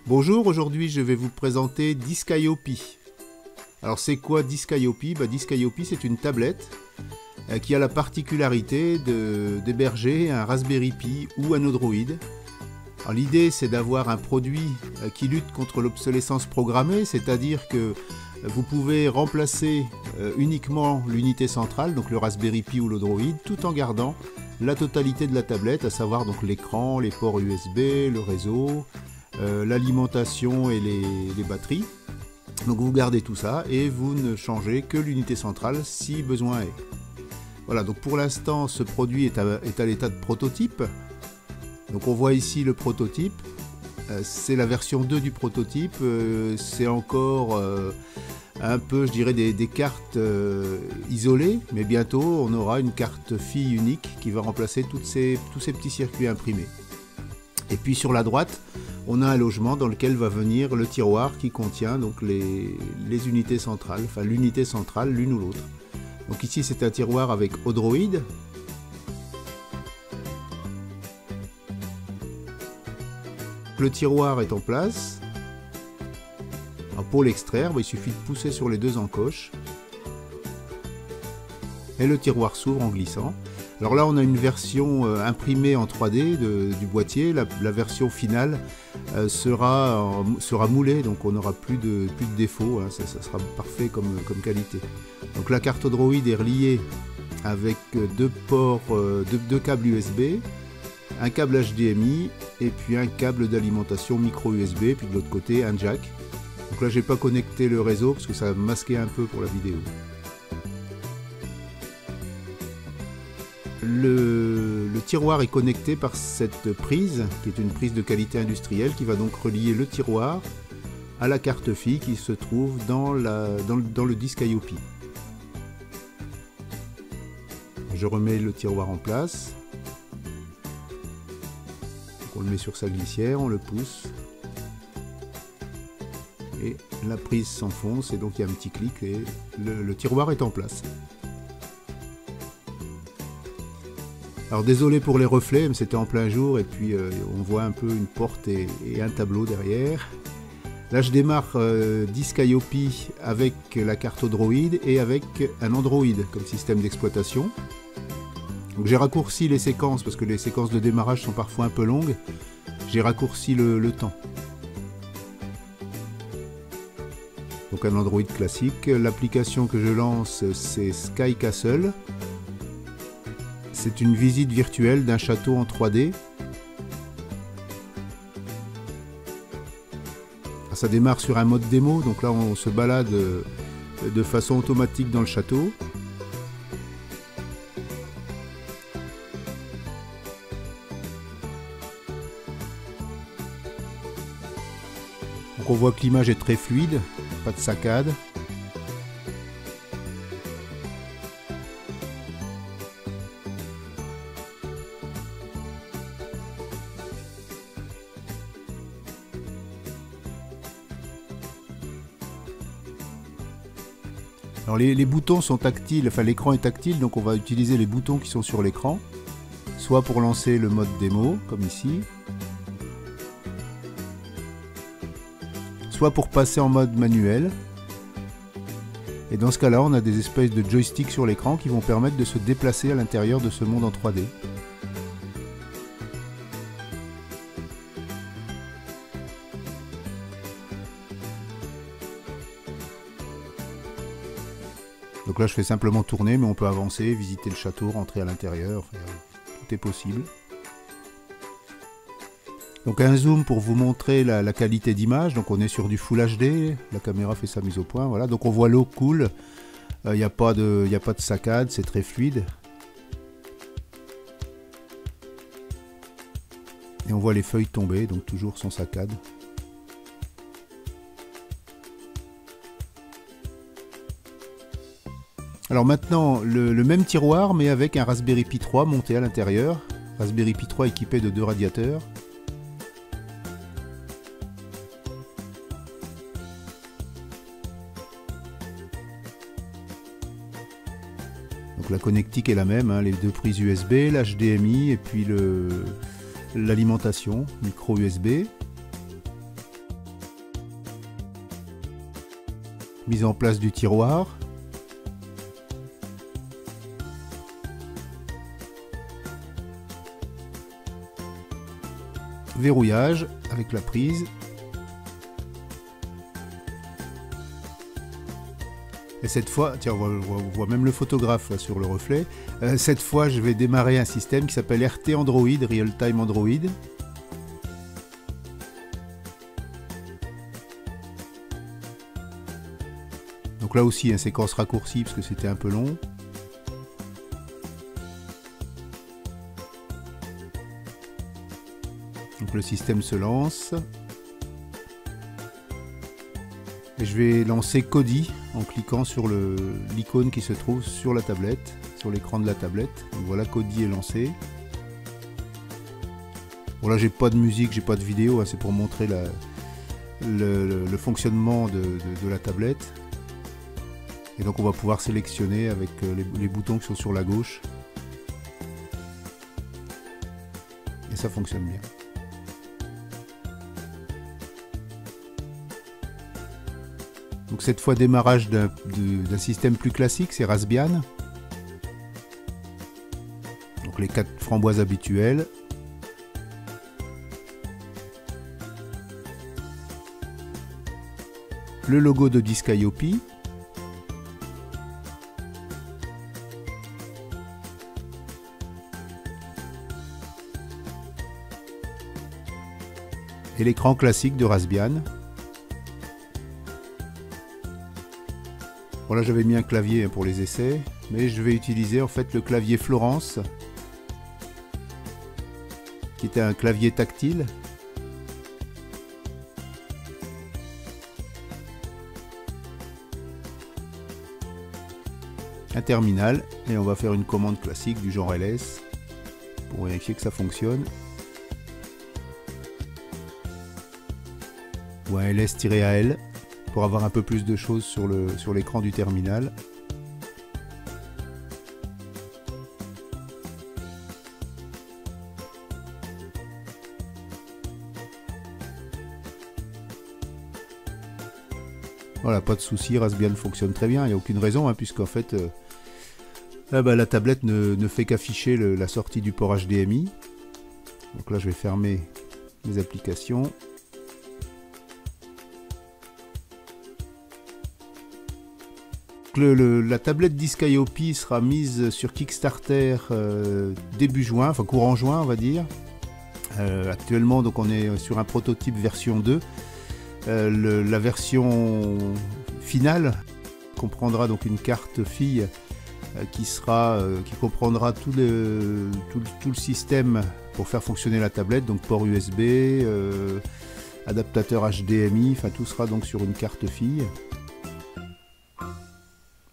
Bonjour, aujourd'hui je vais vous présenter Disciopi. Alors c'est quoi Disciopi? Disciopi c'est une tablette qui a la particularité d'héberger un Raspberry Pi ou un Android. L'idée c'est d'avoir un produit qui lutte contre l'obsolescence programmée, c'est-à-dire que vous pouvez remplacer uniquement l'unité centrale, donc le Raspberry Pi ou l'Android, tout en gardant la totalité de la tablette, à savoir donc l'écran, les ports USB, le réseau, l'alimentation et les batteries. Donc vous gardez tout ça et vous ne changez que l'unité centrale si besoin est. Voilà, donc pour l'instant ce produit est à l'état de prototype. Donc on voit ici le prototype, c'est la version 2 du prototype, c'est encore un peu je dirais des cartes isolées, mais bientôt on aura une carte fille unique qui va remplacer tous ces petits circuits imprimés. Et puis sur la droite, on a un logement dans lequel va venir le tiroir qui contient donc les unités centrales, enfin l'unité centrale l'une ou l'autre. Donc ici c'est un tiroir avec Odroid. Le tiroir est en place. Alors pour l'extraire, il suffit de pousser sur les deux encoches. Et le tiroir s'ouvre en glissant. Alors là on a une version imprimée en 3D du boîtier, la version finale sera moulée, donc on n'aura plus de défauts, hein, ça sera parfait comme qualité. Donc la carte Android est reliée avec deux ports, deux câbles USB, un câble HDMI et puis un câble d'alimentation micro USB, puis de l'autre côté un jack. Donc là j'ai pas connecté le réseau parce que ça masquait un peu pour la vidéo. Le tiroir est connecté par cette prise, qui est une prise de qualité industrielle, qui va donc relier le tiroir à la carte fille qui se trouve dans le Disciopi. Je remets le tiroir en place. Donc on le met sur sa glissière, on le pousse. Et la prise s'enfonce et donc il y a un petit clic et le tiroir est en place. Alors désolé pour les reflets, mais c'était en plein jour et puis on voit un peu une porte et un tableau derrière. Là je démarre Disciopi avec la carte Android et avec un Android comme système d'exploitation. Donc j'ai raccourci les séquences parce que les séquences de démarrage sont parfois un peu longues. J'ai raccourci le temps. Donc un Android classique. L'application que je lance c'est Sky Castle. C'est une visite virtuelle d'un château en 3D. Ça démarre sur un mode démo, donc là on se balade de façon automatique dans le château. Donc on voit que l'image est très fluide, pas de saccade. Alors les boutons sont tactiles, enfin l'écran est tactile, donc on va utiliser les boutons qui sont sur l'écran, soit pour lancer le mode démo, comme ici, soit pour passer en mode manuel. Et dans ce cas-là, on a des espèces de joysticks sur l'écran qui vont permettre de se déplacer à l'intérieur de ce monde en 3D. Donc là je fais simplement tourner, mais on peut avancer, visiter le château, rentrer à l'intérieur, enfin, tout est possible. Donc un zoom pour vous montrer la qualité d'image, donc on est sur du Full HD, la caméra fait sa mise au point, voilà, donc on voit l'eau coule, il n'y a pas de saccade, c'est très fluide. Et on voit les feuilles tomber, donc toujours sans saccade. Alors maintenant, le même tiroir, mais avec un Raspberry Pi 3 monté à l'intérieur. Raspberry Pi 3 équipé de 2 radiateurs. Donc la connectique est la même, hein, les deux prises USB, l'HDMI et puis l'alimentation micro USB. mise en place du tiroir. Verrouillage avec la prise. Et cette fois, tiens, on voit même le photographe là, sur le reflet. Cette fois, je vais démarrer un système qui s'appelle RT Android, Real Time Android. Donc là aussi, une séquence raccourcie parce que c'était un peu long. Donc le système se lance. Et je vais lancer Kodi en cliquant sur l'icône qui se trouve sur la tablette, sur l'écran de la tablette. Donc voilà, Kodi est lancé. Bon là j'ai pas de musique, j'ai pas de vidéo, hein, c'est pour montrer le fonctionnement de la tablette. Et donc on va pouvoir sélectionner avec les boutons qui sont sur la gauche. Et ça fonctionne bien. Donc cette fois démarrage d'un système plus classique, c'est Raspbian. Donc les 4 framboises habituelles. Le logo de Disc.io.pi. Et l'écran classique de Raspbian. Bon là j'avais mis un clavier pour les essais, mais je vais utiliser en fait le clavier Florence, qui était un clavier tactile. Un terminal, et on va faire une commande classique du genre ls pour vérifier que ça fonctionne. Ou un ls-al pour avoir un peu plus de choses sur l'écran du terminal. Voilà, pas de souci, Raspbian fonctionne très bien, il n'y a aucune raison, hein, puisqu'en fait la tablette ne fait qu'afficher la sortie du port HDMI. Donc là je vais fermer mes applications. La tablette Disc.io.pi sera mise sur Kickstarter début juin, enfin courant juin on va dire. Actuellement donc on est sur un prototype version 2. La version finale comprendra donc une carte fille qui comprendra tout le système pour faire fonctionner la tablette, donc port USB, adaptateur HDMI, enfin tout sera donc sur une carte fille.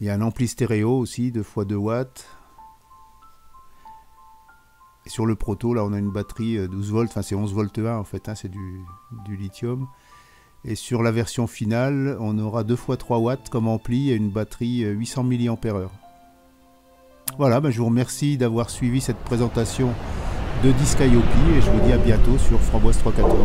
Il y a un ampli stéréo aussi, 2x2 watts. Et sur le proto, là on a une batterie 12 volts, enfin c'est 11 volts 1 en fait, hein, c'est du lithium. Et sur la version finale, on aura 2x3 watts comme ampli et une batterie 800 mAh. Voilà, je vous remercie d'avoir suivi cette présentation de Disc.io.pi et je vous dis à bientôt sur Framboise 314.